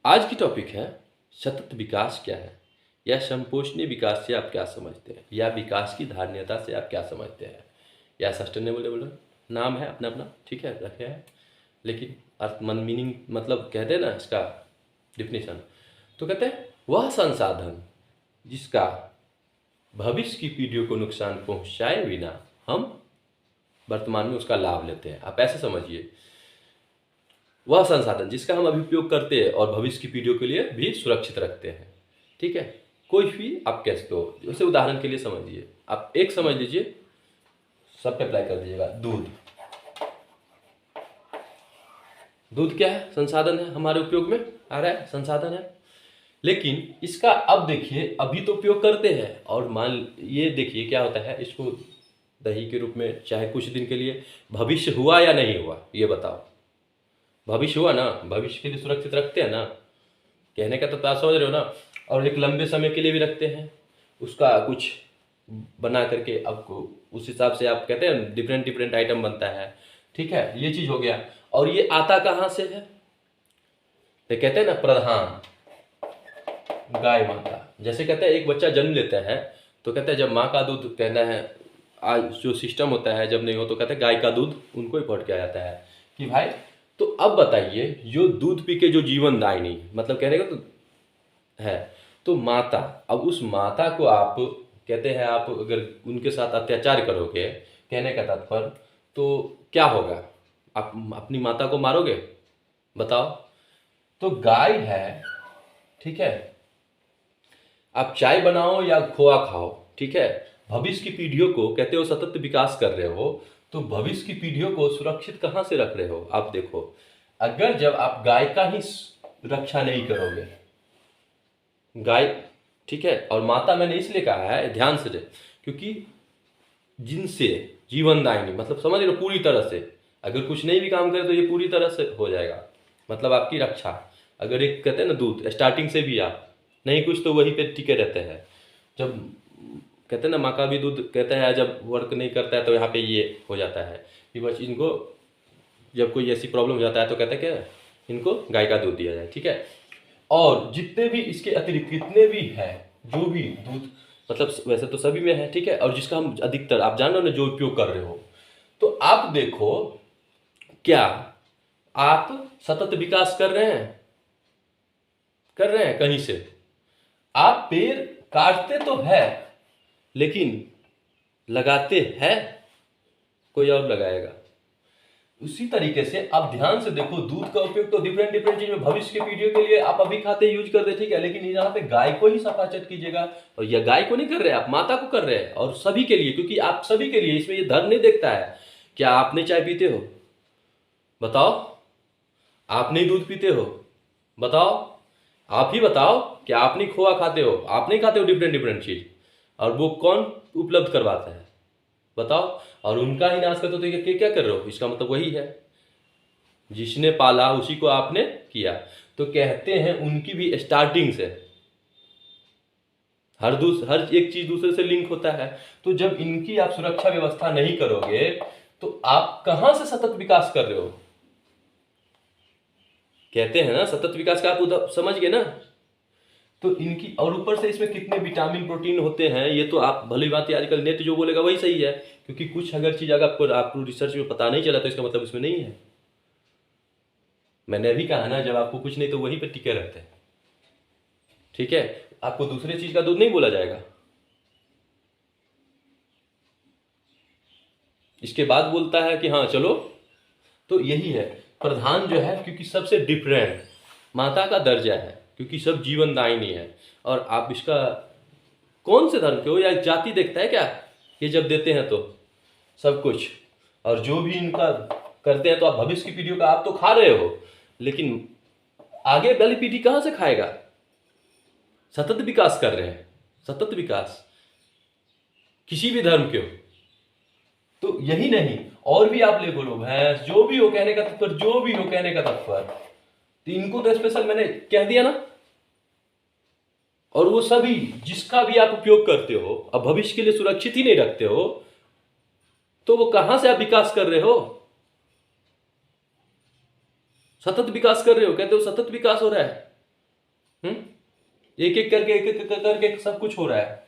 आज की टॉपिक है सतत विकास क्या है, या संपोषणीय विकास से आप क्या समझते हैं, या विकास की धारणीयता से आप क्या समझते हैं, या सस्टेनेबल डेवलपमेंट। नाम है अपना अपना, ठीक है, रखे हैं, लेकिन अर्थ मन मीनिंग मतलब कहते हैं ना इसका डिफिनेशन। तो कहते हैं वह संसाधन जिसका भविष्य की पीढ़ियों को नुकसान पहुंचाए बिना हम वर्तमान में उसका लाभ लेते हैं। आप ऐसे समझिए, वह संसाधन जिसका हम अभी उपयोग करते हैं और भविष्य की पीढ़ियों के लिए भी सुरक्षित रखते हैं। ठीक है, कोई भी आप कह सकते हो। जैसे उदाहरण के लिए समझिए, आप एक समझ लीजिए, सब पे अप्लाई कर दीजिएगा। दूध, दूध क्या है? संसाधन है, हमारे उपयोग में आ रहा है, संसाधन है। लेकिन इसका अब देखिए, अभी तो उपयोग करते हैं, और मान ये देखिए क्या होता है, इसको दही के रूप में चाहे कुछ दिन के लिए, भविष्य हुआ या नहीं हुआ ये बताओ। भविष्य हुआ ना, भविष्य के लिए सुरक्षित रखते हैं ना, कहने का तो आप समझ रहे हो ना। और एक लंबे समय के लिए भी रखते हैं, उसका कुछ बना करके आपको उस हिसाब से आप कहते हैं डिफरेंट डिफरेंट आइटम बनता है। ठीक है, ये चीज़ हो गया। और ये आता कहाँ से है? तो कहते हैं ना प्रधान गाय माता। जैसे कहते हैं एक बच्चा जन्म लेता है तो कहते हैं जब माँ का दूध कहना है, आज जो सिस्टम होता है, जब नहीं हो तो कहते हैं गाय का दूध उनको ही पहुँच के आ जाता है कि भाई। तो अब बताइए, जो दूध पी के जो जीवन दायिनी, मतलब कहने का तो है, तो माता, अब उस माता को आप कहते हैं, आप अगर उनके साथ अत्याचार करोगे, कहने का तात्पर्य, तो क्या होगा? आप अपनी माता को मारोगे? बताओ। तो गाय है, ठीक है, आप चाय बनाओ या खोआ खाओ, ठीक है, भविष्य की पीढ़ियों को कहते हो सतत विकास कर रहे हो, तो भविष्य की पीढ़ियों को सुरक्षित कहाँ से रख रहे हो? आप देखो, अगर जब आप गाय का ही रक्षा नहीं करोगे, गाय, ठीक है, और माता मैंने इसलिए कहा है ध्यान से, क्योंकि जिनसे जीवनदायिनी, मतलब समझ रहे हो, पूरी तरह से अगर कुछ नहीं भी काम करे तो ये पूरी तरह से हो जाएगा, मतलब आपकी रक्षा। अगर एक कहते हैं ना दूध, स्टार्टिंग से भी आप नहीं कुछ तो वहीं पे टिके रहते हैं। जब कहते हैं ना माँ का भी दूध कहते हैं जब वर्क नहीं करता है तो यहाँ पे ये हो जाता है कि बस इनको जब कोई ऐसी प्रॉब्लम हो जाता है तो कहते हैं क्या, इनको गाय का दूध दिया जाए। ठीक है, और जितने भी इसके अतिरिक्त कितने भी हैं, जो भी दूध, मतलब वैसे तो सभी में है, ठीक है, और जिसका हम अधिकतर आप जान रहे हो ना जो उपयोग कर रहे हो, तो आप देखो क्या आप सतत विकास कर रहे हैं? कर रहे हैं कहीं से? आप पेड़ काटते तो है, लेकिन लगाते हैं कोई और लगाएगा। उसी तरीके से आप ध्यान से देखो, दूध का उपयोग तो डिफरेंट डिफरेंट चीज में भविष्य की पीढ़ियों के लिए आप अभी खाते यूज करते, ठीक है, लेकिन यहाँ पे गाय को ही सफाचट कीजिएगा। और यह गाय को नहीं कर रहे, आप माता को कर रहे हैं, और सभी के लिए, क्योंकि आप सभी के लिए, इसमें ये धर्म नहीं देखता है। क्या आप नहीं चाय पीते हो? बताओ। आप नहीं दूध पीते हो? बताओ। आप ही बताओ, क्या आप नहीं खोआ खाते हो? आप नहीं खाते हो डिफरेंट डिफरेंट चीज, और वो कौन उपलब्ध करवाता है? बताओ। और उनका ही नाश करते हो तो ये क्या कर रहे हो? इसका मतलब वही है, जिसने पाला उसी को आपने किया। तो कहते हैं उनकी भी स्टार्टिंग से हर एक चीज दूसरे से लिंक होता है। तो जब इनकी आप सुरक्षा व्यवस्था नहीं करोगे तो आप कहां से सतत विकास कर रहे हो? कहते हैं ना सतत विकास का, आप समझ गए ना। तो इनकी, और ऊपर से इसमें कितने विटामिन प्रोटीन होते हैं, ये तो आप भली बात आजकल नेट जो बोलेगा वही सही है, क्योंकि कुछ अगर चीज अगर आपको रिसर्च में पता नहीं चला तो इसका मतलब इसमें नहीं है। मैंने अभी कहा ना, जब आपको कुछ नहीं तो वहीं पे टिके रहते हैं। ठीक है, आपको दूसरे चीज का दूध नहीं बोला जाएगा। इसके बाद बोलता है कि हाँ चलो, तो यही है प्रधान जो है, क्योंकि सबसे डिफरेंट माता का दर्जा है, क्योंकि सब जीवनदायिनी है। और आप इसका कौन से धर्म के हो या जाति देखता है क्या? ये जब देते हैं तो सब कुछ, और जो भी इनका करते हैं, तो आप भविष्य की पीढ़ियों का आप तो खा रहे हो, लेकिन आगे वाली पीढ़ी कहां से खाएगा? सतत विकास कर रहे हैं, सतत विकास किसी भी धर्म के हो। तो यही नहीं, और भी आप ले बोलो, भैंस, जो भी हो कहने का तात्पर्य, जो भी हो कहने का तात्पर्य, तो इनको तो स्पेशल मैंने कह दिया ना। और वो सभी जिसका भी आप उपयोग करते हो, अब भविष्य के लिए सुरक्षित ही नहीं रखते हो, तो वो कहां से आप विकास कर रहे हो? सतत विकास कर रहे हो, कहते हो सतत विकास हो रहा है। एक एक करके सब कुछ हो रहा है।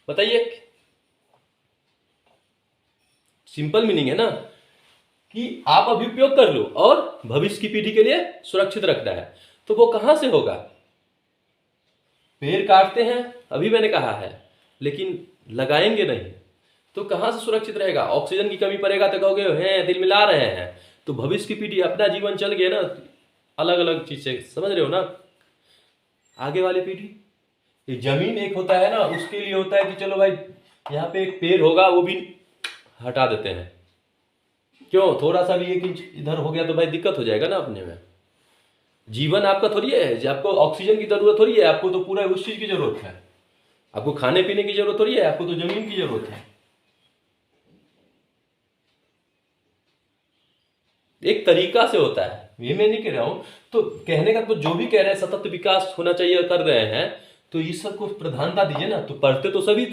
बताइए, सिंपल मीनिंग है ना कि आप अभी उपयोग कर लो और भविष्य की पीढ़ी के लिए सुरक्षित रखना है। तो वो कहां से होगा? पेड़ काटते हैं, अभी मैंने कहा है, लेकिन लगाएंगे नहीं तो कहां से सुरक्षित रहेगा? ऑक्सीजन की कमी पड़ेगा तो कहोगे हैं दिल मिला रहे हैं। तो भविष्य की पीढ़ी अपना जीवन चल गए ना, अलग अलग चीज से, समझ रहे हो ना? आगे वाली पीढ़ी, ये जमीन एक होता है ना, उसके लिए होता है कि चलो भाई यहाँ पे एक पेड़ होगा, वो भी हटा देते हैं। क्यों? थोड़ा सा भी 1 इंच इधर हो गया तो भाई दिक्कत हो जाएगा ना अपने में। जीवन आपका थोड़ी है, आपको ऑक्सीजन की जरूरत थोड़ी है, आपको तो पूरा उस चीज की जरूरत है। आपको खाने पीने की जरूरत थोड़ी है, आपको तो जमीन की जरूरत है। एक तरीका से होता है, ये मैं नहीं कह रहा हूं। तो कहने का तो जो भी कह रहे हैं सतत विकास होना चाहिए कर रहे हैं, तो इस सब को प्रधानता दीजिए ना। तो पढ़ते तो सभी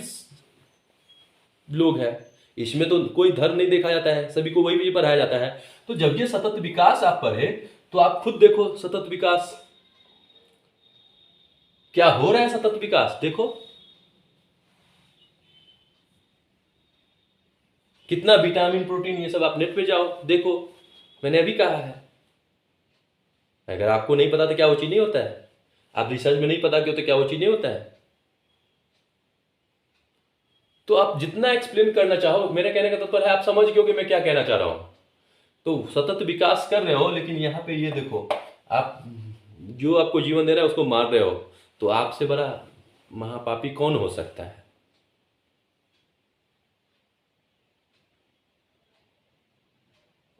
लोग हैं, इसमें तो कोई धर्म नहीं देखा जाता है, सभी को वही भी पढ़ाया जाता है। तो जब ये सतत विकास आप पढ़े तो आप खुद देखो सतत विकास क्या हो रहा है। सतत विकास देखो कितना विटामिन प्रोटीन ये सब, आप नेट पे जाओ देखो, मैंने अभी कहा है। अगर आपको नहीं पता तो क्या वो चीज नहीं होता है? आप रिसर्च में नहीं पता क्यों तो क्या वो चीज नहीं होता है? तो आप जितना एक्सप्लेन करना चाहो, मेरे कहने का तत्पर है आप समझ गए हो कि मैं क्या कहना चाह रहा हूं। तो सतत विकास कर रहे हो, लेकिन यहाँ पे ये देखो, आप जो आपको जीवन दे रहा है उसको मार रहे हो। तो आपसे बड़ा महापापी कौन हो सकता है?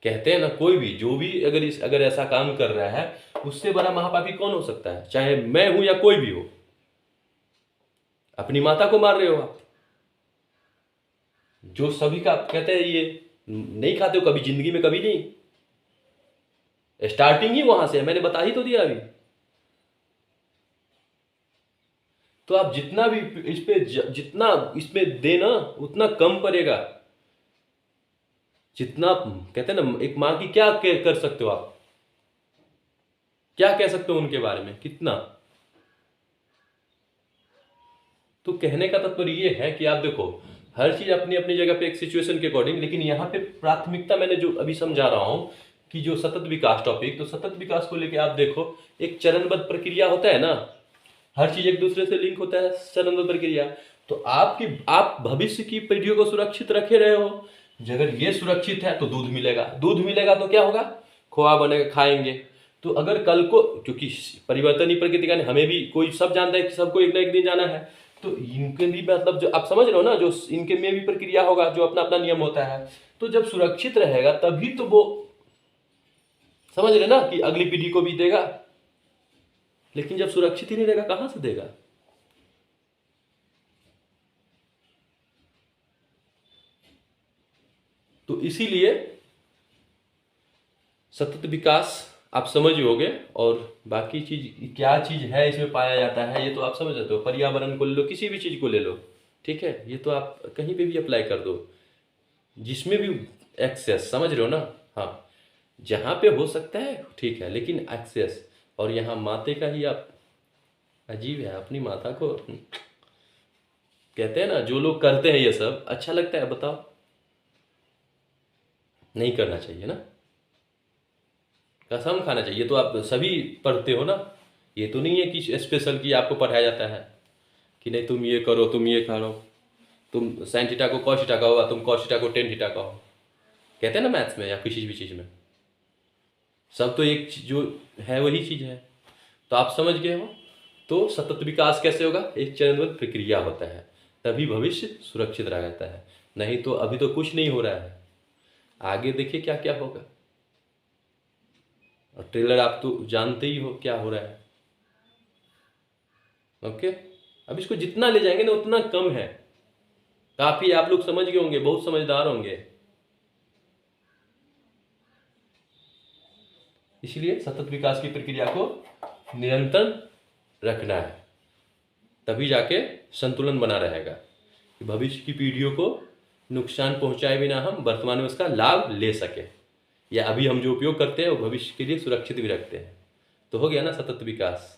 कहते हैं ना, कोई भी जो भी अगर ऐसा काम कर रहा है, उससे बड़ा महापापी कौन हो सकता है? चाहे मैं हूं या कोई भी हो। अपनी माता को मार रहे हो आप, जो सभी का कहते हैं ये नहीं खाते हो कभी जिंदगी में, कभी नहीं। स्टार्टिंग ही वहां से है, मैंने बता ही तो दिया अभी। तो आप जितना भी इस पे जितना इसमें देना उतना कम पड़ेगा। जितना कहते हैं ना, एक माँ की क्या कर सकते हो आप, क्या कह सकते हो उनके बारे में, कितना। तो कहने का तात्पर्य ये है कि आप देखो हर चीज अपनी अपनी जगह पे एक सिचुएशन के अकॉर्डिंग, लेकिन यहाँ पे प्राथमिकता मैंने जो अभी समझा रहा हूं कि जो सतत विकास टॉपिक, तो सतत विकास को लेके आप देखो एक चरणबद्ध प्रक्रिया होता है ना, हर चीज एक दूसरे से लिंक होता है, चरणबद्ध प्रक्रिया। तो आप भविष्य की पीढ़ियों को सुरक्षित रखे रहे हो। अगर ये सुरक्षित है तो दूध मिलेगा, दूध मिलेगा तो क्या होगा? खोआ बनेगा, खाएंगे। तो अगर कल को, क्योंकि परिवर्तन ही प्रकृति का, हमें भी कोई सब जानता है कि सबको एक ना एक दिन जाना है, तो इनके भी मतलब जो आप समझ रहे हो ना, जो इनके में भी प्रक्रिया होगा, जो अपना अपना नियम होता है। तो जब सुरक्षित रहेगा तभी तो वो, समझ रहे ना, कि अगली पीढ़ी को भी देगा। लेकिन जब सुरक्षित ही नहीं रहेगा कहां से देगा? तो इसीलिए सतत विकास आप समझ होगे, और बाकी चीज क्या चीज है इसमें पाया जाता है ये तो आप समझ जाते हो। पर्यावरण को ले लो, किसी भी चीज को ले लो, ठीक है, ये तो आप कहीं पे भी अप्लाई कर दो, जिसमें भी एक्सेस, समझ रहे हो ना? हाँ, जहाँ पे हो सकता है ठीक है, लेकिन एक्सेस, और यहाँ माते का ही आप, अजीब है अपनी माता को कहते हैं ना, जो लोग करते हैं ये सब अच्छा लगता है? बताओ, नहीं करना चाहिए ना, कसम खाना चाहिए। तो आप सभी पढ़ते हो ना, ये तो नहीं है कि स्पेशल की आपको पढ़ाया जाता है कि नहीं तुम ये करो, तुम ये करो, तुम साइन थीटा को कॉस थीटा का होगा, तुम कॉस थीटा को टेन थीटा का हो, कहते हैं ना मैथ्स में या किसी भी चीज़ में। सब तो एक जो है वही चीज़ है। तो आप समझ गए हो। तो सतत विकास कैसे होगा? एक चरणबद्ध प्रक्रिया होता है, तभी भविष्य सुरक्षित रहता है। नहीं तो अभी तो कुछ नहीं हो रहा है, आगे देखिए क्या क्या होगा। और ट्रेलर आप तो जानते ही हो क्या हो रहा है। ओके, अब इसको जितना ले जाएंगे ना उतना कम है। काफी आप लोग समझ गए होंगे, बहुत समझदार होंगे। इसलिए सतत विकास की प्रक्रिया को निरंतर रखना है, तभी जाके संतुलन बना रहेगा कि भविष्य की पीढ़ियों को नुकसान पहुंचाए बिना हम वर्तमान में उसका लाभ ले सके, या अभी हम जो उपयोग करते हैं वो भविष्य के लिए सुरक्षित भी रखते हैं। तो हो गया ना सतत विकास।